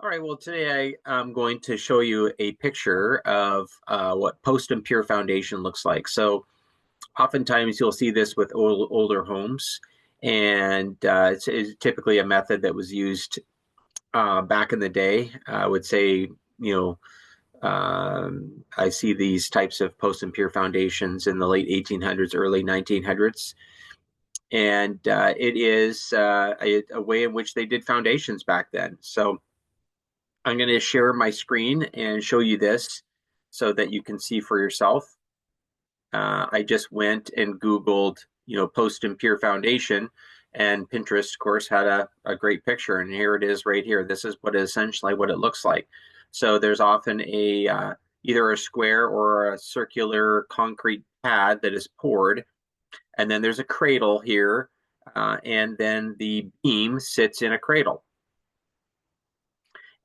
All right, well, today I'm going to show you a picture of what post and pier foundation looks like. So oftentimes you'll see this with older homes, and it's typically a method that was used back in the day. I would say, I see these types of post and pier foundations in the late 1800s, early 1900s. And it is a way in which they did foundations back then. So I'm going to share my screen and show you this so that you can see for yourself. I just went and Googled, post and pier foundation, and Pinterest, of course, had a great picture. And here it is right here. This is essentially what it looks like. So there's often either a square or a circular concrete pad that is poured. And then there's a cradle here. And then the beam sits in a cradle.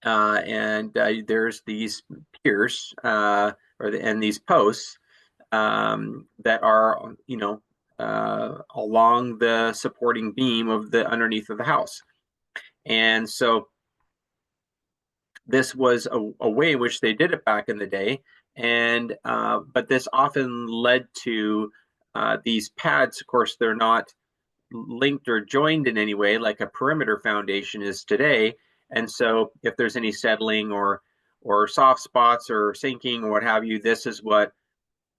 And there's these piers and these posts that are, along the supporting beam of the underneath of the house. And so this was a way in which they did it back in the day. And but this often led to these pads. Of course, they're not linked or joined in any way like a perimeter foundation is today. And so if there's any settling or soft spots or sinking or what have you, this is what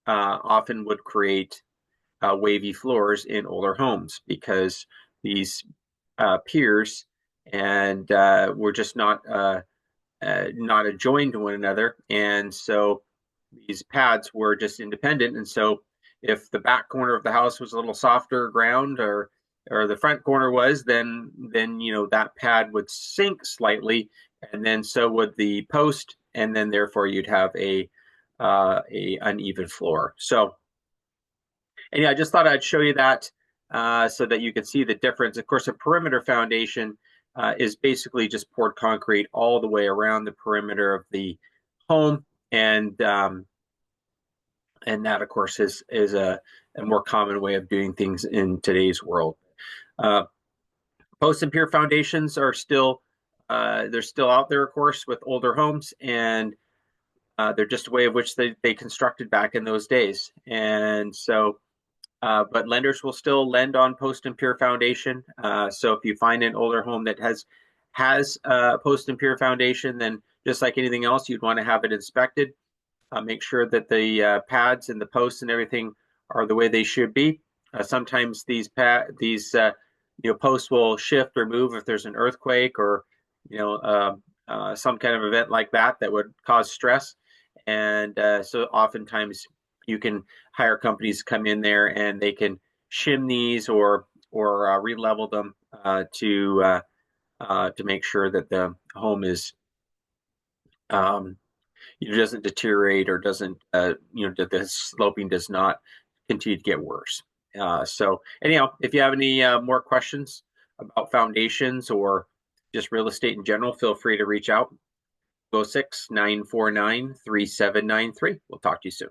often would create wavy floors in older homes, because these piers and were just not adjoined to one another. And so these pads were just independent. And so if the back corner of the house was a little softer ground, or the front corner was, then that pad would sink slightly, and then so would the post, and then therefore you'd have a uneven floor. So anyway, I just thought I'd show you that so that you could see the difference. Of course, a perimeter foundation is basically just poured concrete all the way around the perimeter of the home, and that, of course, is a more common way of doing things in today's world. Post and pier foundations are still they're still out there, of course, with older homes, and they're just a way of which they constructed back in those days. And so, but lenders will still lend on post and pier foundation. So if you find an older home that has a post and pier foundation, then just like anything else, you'd want to have it inspected. Make sure that the pads and the posts and everything are the way they should be. Sometimes these posts will shift or move if there's an earthquake or some kind of event like that would cause stress. And so oftentimes you can hire companies to come in there and they can shim these or re-level them to make sure that the home is doesn't deteriorate or doesn't that the sloping does not continue to get worse. So anyhow, if you have any more questions about foundations or just real estate in general, feel free to reach out. 206-949-3793. We'll talk to you soon.